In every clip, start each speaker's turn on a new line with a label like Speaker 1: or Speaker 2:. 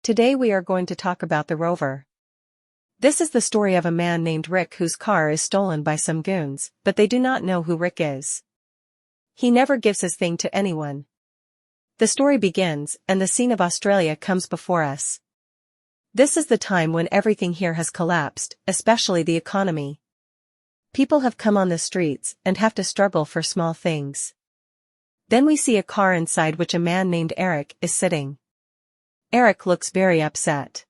Speaker 1: Today we are going to talk about the Rover. This is the story of a man named Rick whose car is stolen by some goons, but they do not know who Rick is. He never gives his thing to anyone. The story begins, and the scene of Australia comes before us. This is the time when everything here has collapsed, especially the economy. People have come on the streets and have to struggle for small things. Then we see a car inside which a man named Eric is sitting. Eric looks very upset.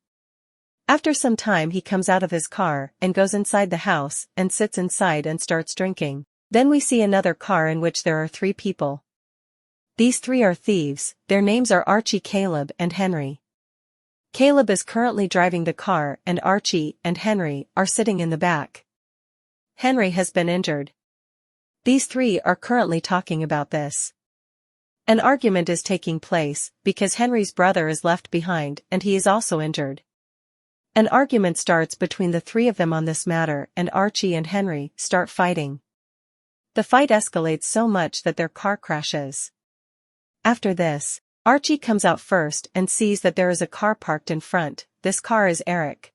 Speaker 1: After some time he comes out of his car and goes inside the house and sits inside and starts drinking. Then we see another car in which there are 3 people. These 3 are thieves. Their names are Archie, Caleb, and Henry. Caleb is currently driving the car and Archie and Henry are sitting in the back. Henry has been injured. These 3 are currently talking about this. An argument is taking place because Henry's brother is left behind and he is also injured. An argument starts between the 3 of them on this matter and Archie and Henry start fighting. The fight escalates so much that their car crashes. After this, Archie comes out first and sees that there is a car parked in front. This car is Eric.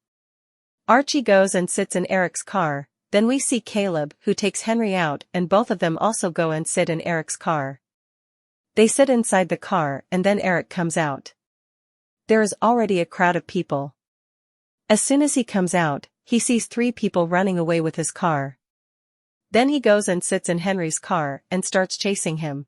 Speaker 1: Archie goes and sits in Eric's car. Then we see Caleb who takes Henry out and both of them also go and sit in Eric's car. They sit inside the car and then Eric comes out. There is already a crowd of people. As soon as he comes out, he sees 3 people running away with his car. Then he goes and sits in Henry's car and starts chasing him.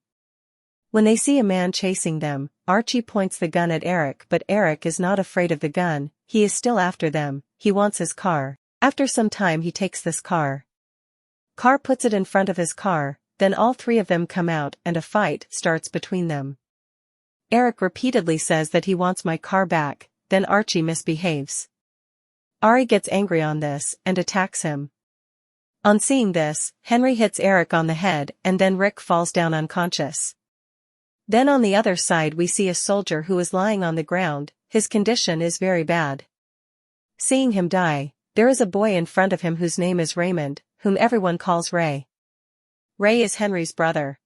Speaker 1: When they see a man chasing them, Archie points the gun at Eric, but Eric is not afraid of the gun. He is still after them. He wants his car. After some time he takes this car. Car puts it in front of his car, then all 3 of them come out and a fight starts between them. Eric repeatedly says that he wants my car back, then Archie misbehaves. Ari gets angry on this and attacks him. On seeing this, Henry hits Eric on the head and then Rick falls down unconscious. Then on the other side we see a soldier who is lying on the ground. His condition is very bad. Seeing him die, there is a boy in front of him whose name is Raymond, whom everyone calls Ray. Ray is Henry's brother.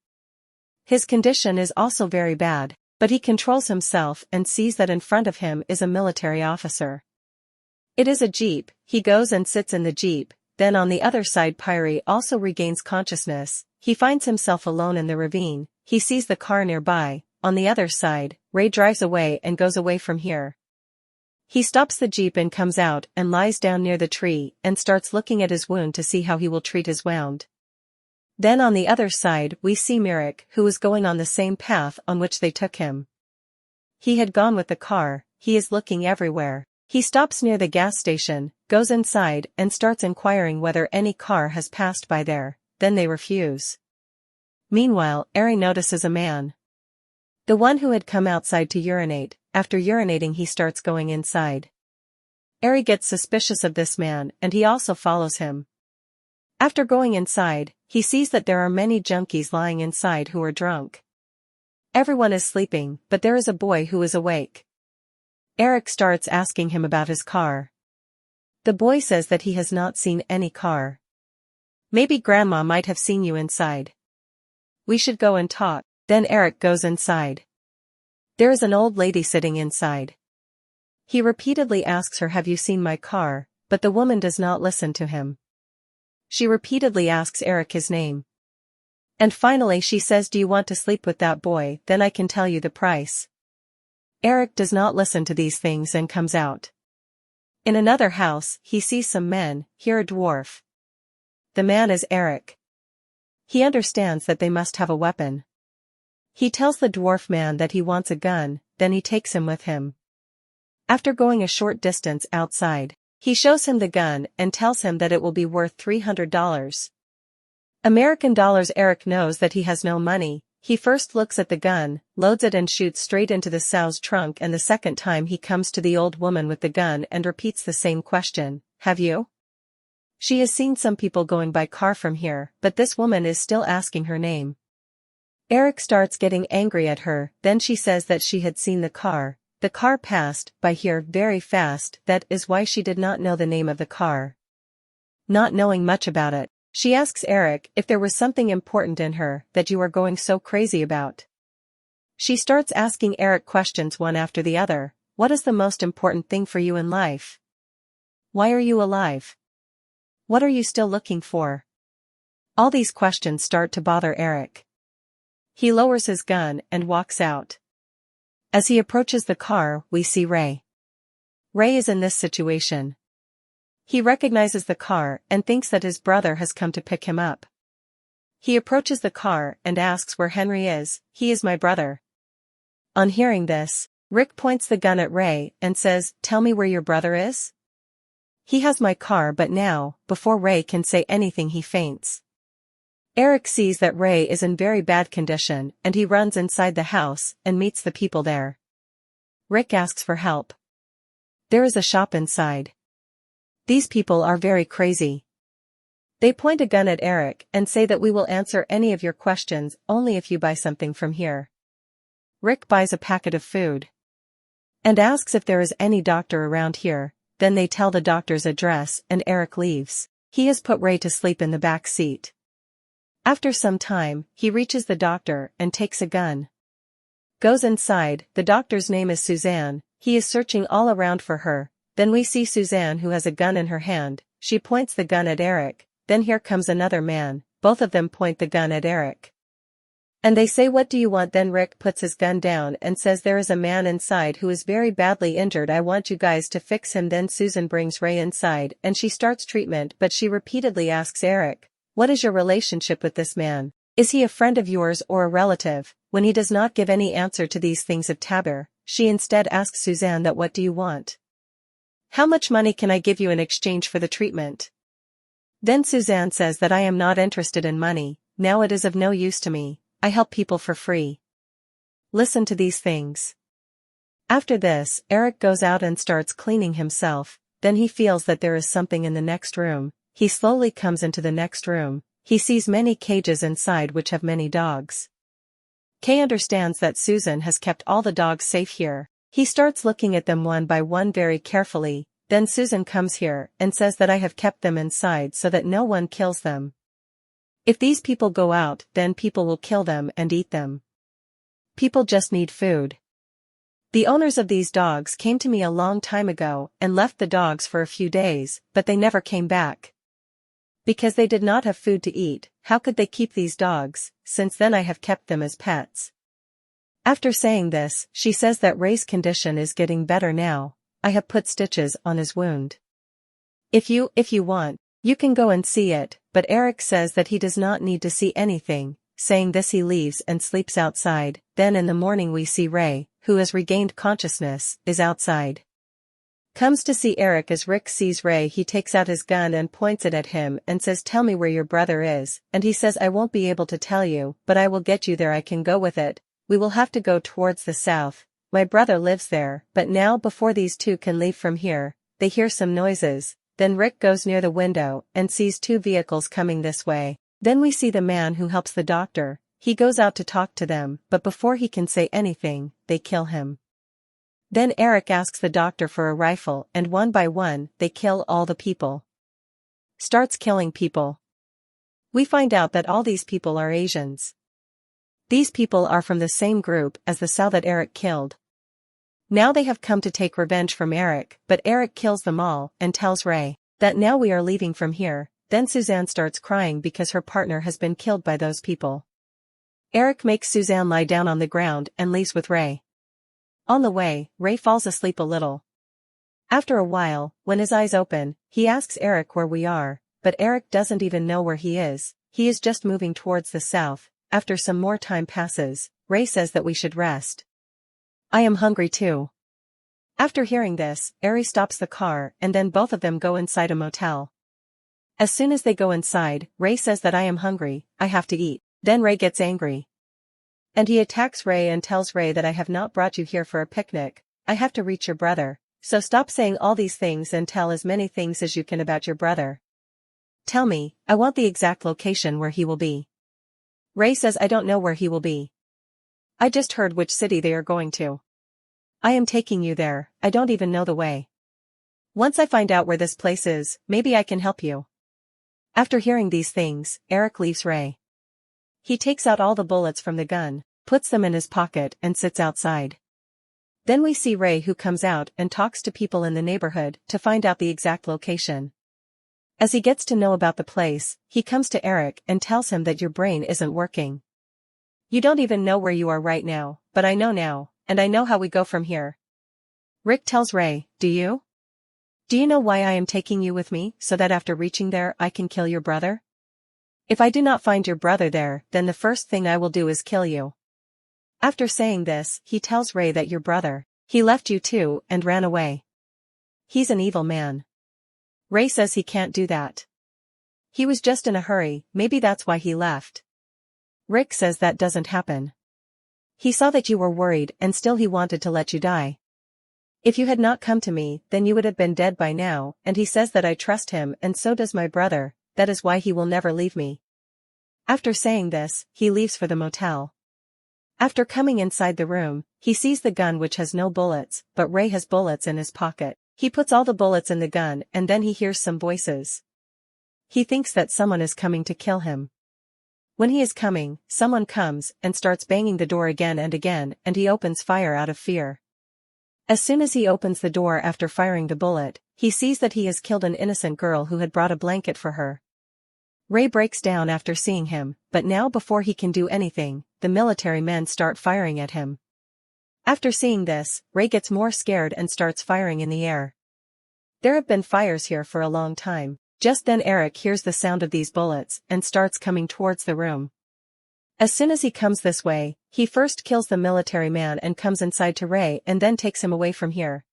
Speaker 1: His condition is also very bad, but he controls himself and sees that in front of him is a military officer. It is a jeep. He goes and sits in the jeep. Then on the other side Pyrie also regains consciousness. He finds himself alone in the ravine. He sees the car nearby. On the other side, Ray drives away and goes away from here. He stops the jeep and comes out and lies down near the tree and starts looking at his wound to see how he will treat his wound. Then on the other side we see Merrick, who is going on the same path on which they took him. He had gone with the car. He is looking everywhere. He stops near the gas station, goes inside and starts inquiring whether any car has passed by there. Then they refuse. Meanwhile, Ari notices a man. The one who had come outside to urinate. After urinating he starts going inside. Ari gets suspicious of this man and he also follows him. After going inside, he sees that there are many junkies lying inside who are drunk. Everyone is sleeping, but there is a boy who is awake. Eric starts asking him about his car. The boy says that he has not seen any car. Maybe Grandma might have seen you inside. We should go and talk. Then Eric goes inside. There is an old lady sitting inside. He repeatedly asks her, "Have you seen my car?" But the woman does not listen to him. She repeatedly asks Eric his name. And finally she says, "Do you want to sleep with that boy? Then I can tell you the price." Eric does not listen to these things and comes out. In another house, he sees some men, here a dwarf. The man is Eric. He understands that they must have a weapon. He tells the dwarf man that he wants a gun, then he takes him with him. After going a short distance outside, he shows him the gun and tells him that it will be worth $300. American dollars. Eric knows that he has no money. He first looks at the gun, loads it and shoots straight into the sow's trunk, and the second time he comes to the old woman with the gun and repeats the same question, "Have you?" She has seen some people going by car from here, but this woman is still asking her name. Eric starts getting angry at her. Then she says that she had seen the car. The car passed by here very fast. That is why she did not know the name of the car. Not knowing much about it, she asks Eric if there was something important in her that you are going so crazy about. She starts asking Eric questions one after the other. What is the most important thing for you in life? Why are you alive? What are you still looking for? All these questions start to bother Eric. He lowers his gun and walks out. As he approaches the car, we see Ray. Ray is in this situation. He recognizes the car and thinks that his brother has come to pick him up. He approaches the car and asks where Henry is. He is my brother. On hearing this, Rick points the gun at Ray and says, tell me where your brother is? He has my car, but now, before Ray can say anything, he faints. Eric sees that Ray is in very bad condition and he runs inside the house and meets the people there. Rick asks for help. There is a shop inside. These people are very crazy. They point a gun at Eric and say that we will answer any of your questions only if you buy something from here. Rick buys a packet of food and asks if there is any doctor around here. Then they tell the doctor's address and Eric leaves. He has put Ray to sleep in the back seat. After some time, he reaches the doctor and takes a gun. Goes inside. The doctor's name is Suzanne. He is searching all around for her. Then we see Suzanne, who has a gun in her hand. She points the gun at Eric. Then here comes another man. Both of them point the gun at Eric. And they say, what do you want? Then Rick puts his gun down and says, there is a man inside who is very badly injured. I want you guys to fix him. Then Susan brings Ray inside and she starts treatment, but she repeatedly asks Eric, what is your relationship with this man? Is he a friend of yours or a relative? When he does not give any answer to these things of Tabor, she instead asks Suzanne that, what do you want? How much money can I give you in exchange for the treatment? Then Suzanne says that I am not interested in money. Now it is of no use to me. I help people for free. Listen to these things. After this, Eric goes out and starts cleaning himself. Then he feels that there is something in the next room. He slowly comes into the next room. He sees many cages inside which have many dogs. Kay understands that Susan has kept all the dogs safe here. He starts looking at them one by one very carefully. Then Susan comes here and says that I have kept them inside so that no one kills them. If these people go out, then people will kill them and eat them. People just need food. The owners of these dogs came to me a long time ago and left the dogs for a few days, but they never came back. Because they did not have food to eat, how could they keep these dogs? Since then I have kept them as pets. After saying this, she says that Ray's condition is getting better now. I have put stitches on his wound. If you want, you can go and see it, but Eric says that he does not need to see anything. Saying this, he leaves and sleeps outside. Then in the morning we see Ray, who has regained consciousness, is outside. Comes to see Eric. As Rick sees Ray, he takes out his gun and points it at him and says, tell me where your brother is. And he says, I won't be able to tell you, but I will get you there. I can go with it. We will have to go towards the south. My brother lives there. But now, before these two can leave from here, they hear some noises. Then Rick goes near the window and sees two vehicles coming this way. Then we see the man who helps the doctor. He goes out to talk to them, but before he can say anything, they kill him. Then Eric asks the doctor for a rifle, and one by one, they kill all the people. Starts killing people. We find out that all these people are Asians. These people are from the same group as the Sao that Eric killed. Now they have come to take revenge from Eric, but Eric kills them all and tells Ray that now we are leaving from here. Then Suzanne starts crying because her partner has been killed by those people. Eric makes Suzanne lie down on the ground and leaves with Ray. On the way, Ray falls asleep a little. After a while, when his eyes open, he asks Eric where we are, but Eric doesn't even know where he is just moving towards the south. After some more time passes, Ray says that we should rest. I am hungry too. After hearing this, Ray stops the car and then both of them go inside a motel. As soon as they go inside, Ray says that I am hungry, I have to eat. Then Ray gets angry. And he attacks Ray and tells Ray that I have not brought you here for a picnic, I have to reach your brother. So stop saying all these things and tell as many things as you can about your brother. Tell me, I want the exact location where he will be. Ray says I don't know where he will be. I just heard which city they are going to. I am taking you there, I don't even know the way. Once I find out where this place is, maybe I can help you. After hearing these things, Eric leaves Ray. He takes out all the bullets from the gun, puts them in his pocket and sits outside. Then we see Ray, who comes out and talks to people in the neighborhood to find out the exact location. As he gets to know about the place, he comes to Eric and tells him that your brain isn't working. You don't even know where you are right now, but I know now, and I know how we go from here. Rick tells Ray, do you? Do you know why I am taking you with me, so that after reaching there I can kill your brother? If I do not find your brother there, then the first thing I will do is kill you. After saying this, he tells Ray that your brother, he left you too and ran away. He's an evil man. Ray says he can't do that. He was just in a hurry, maybe that's why he left. Rick says that doesn't happen. He saw that you were worried and still he wanted to let you die. If you had not come to me, then you would have been dead by now, and he says that I trust him and so does my brother, that is why he will never leave me. After saying this, he leaves for the motel. After coming inside the room, he sees the gun which has no bullets, but Ray has bullets in his pocket. He puts all the bullets in the gun and then he hears some voices. He thinks that someone is coming to kill him. When he is coming, someone comes and starts banging the door again and again, and he opens fire out of fear. As soon as he opens the door after firing the bullet, he sees that he has killed an innocent girl who had brought a blanket for her. Ray breaks down after seeing him, but now before he can do anything, the military men start firing at him. After seeing this, Ray gets more scared and starts firing in the air. There have been fires here for a long time. Just then Eric hears the sound of these bullets and starts coming towards the room. As soon as he comes this way, he first kills the military man and comes inside to Ray and then takes him away from here.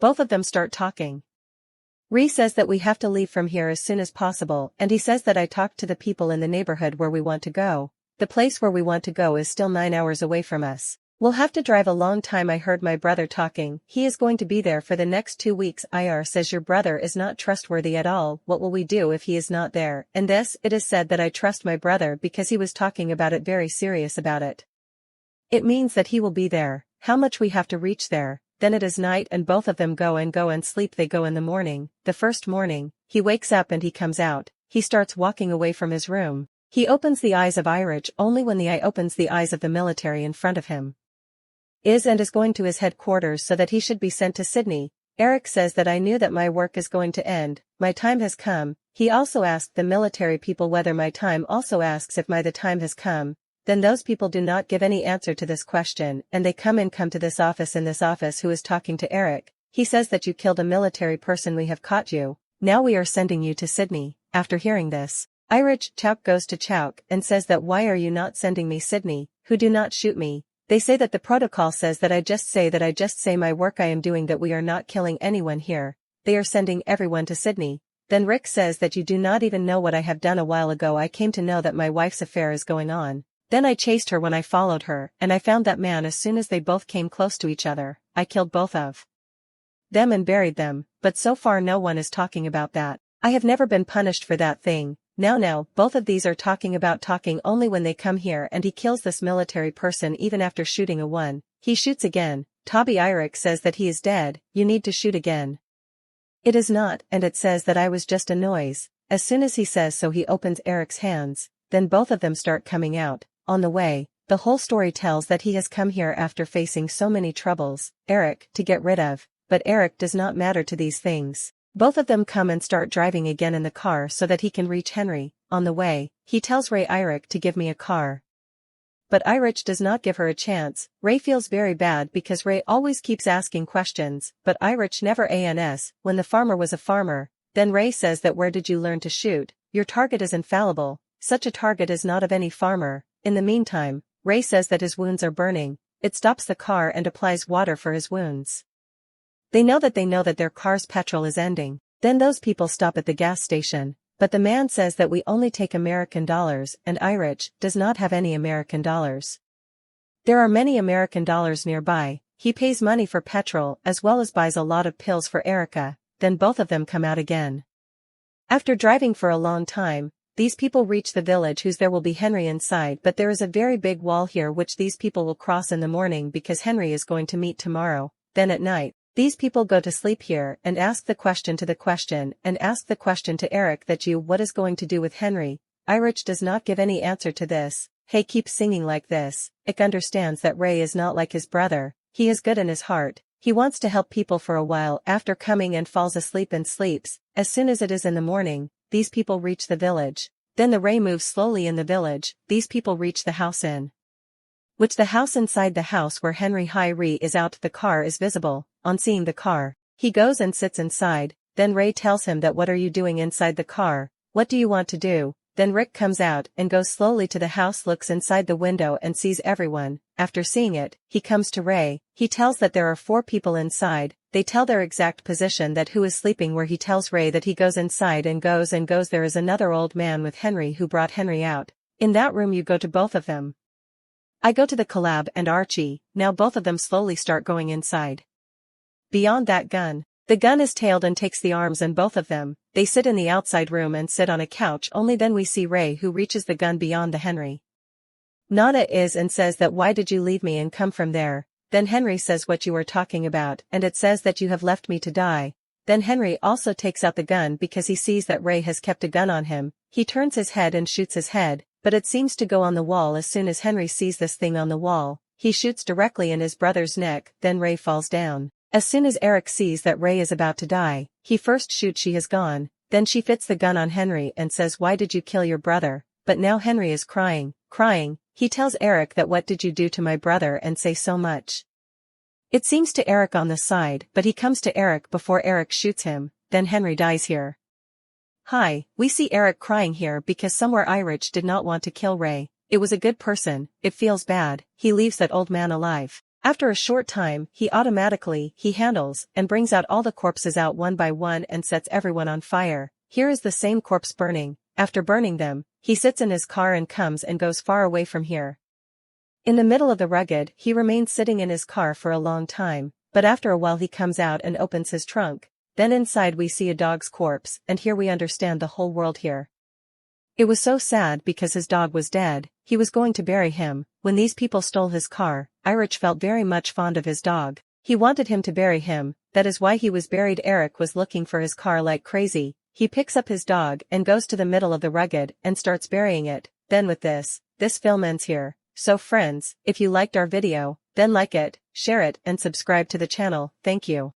Speaker 1: Both of them start talking. Ray says that we have to leave from here as soon as possible, and he says that I talked to the people in the neighborhood where we want to go. The place where we want to go is still 9 hours away from us. We'll have to drive a long time. I heard my brother talking. He is going to be there for the next 2 weeks. IR says your brother is not trustworthy at all. What will we do if he is not there? And this, it is said that I trust my brother because he was talking about it, very serious about it. It means that he will be there. How much we have to reach there? Then it is night and both of them go and sleep. They go in the morning. The first morning, he wakes up and he comes out. He starts walking away from his room. He opens the eyes of Irich only when the eye opens the eyes of the military in front of him. Is going to his headquarters so that he should be sent to Sydney. Eric says that I knew that my work is going to end. My time has come. He also asked the military people whether my time also asks if the time has come. Then those people do not give any answer to this question and they come to this office. In this office, who is talking to Eric? He says that you killed a military person. We have caught you. Now we are sending you to Sydney. After hearing this, Irich Chowk goes to Chowk and says that why are you not sending me Sydney? Who do not shoot me. They say that the protocol says that I just say my work I am doing, that we are not killing anyone here. They are sending everyone to Sydney. Then Rick says that you do not even know what I have done. A while ago I came to know that my wife's affair is going on. Then I chased her when I followed her, and I found that man. As soon as they both came close to each other, I killed both of them and buried them, but so far no one is talking about that. I have never been punished for that thing. Now, both of these are talking only when they come here, and he kills this military person even after shooting a one. He shoots again. Toby Irich says that he is dead. You need to shoot again. It is not, and it says that I was just a noise. As soon as he says so, he opens Eric's hands. Then both of them start coming out. On the way, the whole story tells that he has come here after facing so many troubles, Eric, to get rid of, but Eric does not matter to these things. Both of them come and start driving again in the car so that he can reach Henry. On the way, he tells Ray Irich to give me a car. But Irich does not give her a chance. Ray feels very bad because Ray always keeps asking questions, but Irich never ans. When the farmer was a farmer, then Ray says that where did you learn to shoot? Your target is infallible. Such a target is not of any farmer. In the meantime, Ray says that his wounds are burning. It stops the car and applies water for his wounds. They know that their car's petrol is ending. Then those people stop at the gas station, but the man says that we only take American dollars, and Irich does not have any American dollars. There are many American dollars nearby. He pays money for petrol as well as buys a lot of pills for Erica. Then both of them come out again. After driving for a long time, these people reach the village whose there will be Henry inside, but there is a very big wall here which these people will cross in the morning because Henry is going to meet tomorrow. Then at night, these people go to sleep here and ask the question to Eric that what is going to do with Henry. Irich does not give any answer to this. Hey, keep singing like this. Ick understands that Ray is not like his brother. he is good in his heart, he wants to help people for a while after coming and falls asleep and sleeps. As soon as it is in the morning, these people reach the village. Then the ray moves slowly in the village, these people reach the house in which the house inside the house where Henry Ray is out the car is visible. On seeing the car, he goes and sits inside, then Ray tells him that what are you doing inside the car, what do you want to do? Then Rick comes out and goes slowly to the house, looks inside the window and sees everyone. After seeing it, he comes to Ray, he tells that there are 4 people inside, they tell their exact position that who is sleeping where he tells Ray that he goes inside and goes there is another old man with Henry who brought Henry out. In that room you go to both of them. I go to the collab and Archie, now both of them slowly start going inside. Beyond that gun. The gun is tailed and takes the arms and both of them, they sit in the outside room and sit on a couch. Only then we see Ray who reaches the gun beyond the Henry. Nana is and says that why did you leave me and come from there? Then Henry says what you are talking about and it says that you have left me to die. Then Henry also takes out the gun because he sees that Ray has kept a gun on him, he turns his head and shoots his head, but it seems to go on the wall. As soon as Henry sees this thing on the wall, he shoots directly in his brother's neck, then Ray falls down. As soon as Eric sees that Ray is about to die, he first shoots, she is gone, then she fits the gun on Henry and says why did you kill your brother? But now Henry is crying, he tells Eric that what did you do to my brother and say so much. It seems to Eric on the side, but he comes to Eric before Eric shoots him, then Henry dies here. Hi, we see Eric crying here because somewhere Irish did not want to kill Ray, it was a good person, it feels bad, he leaves that old man alive. After a short time, he handles and brings out all the corpses out one by one and sets everyone on fire. Here is the same corpse burning. After burning them, he sits in his car and comes and goes far away from here. In the middle of the rugged, he remains sitting in his car for a long time, but after a while he comes out and opens his trunk. Then inside we see a dog's corpse, and here we understand the whole world here. It was so sad because his dog was dead, he was going to bury him. When these people stole his car, Irish felt very much fond of his dog. He wanted him to bury him, that is why he was buried. Eric was looking for his car like crazy. He picks up his dog and goes to the middle of the rugged and starts burying it. Then with this film ends here. So friends, if you liked our video, then like it, share it and subscribe to the channel. Thank you.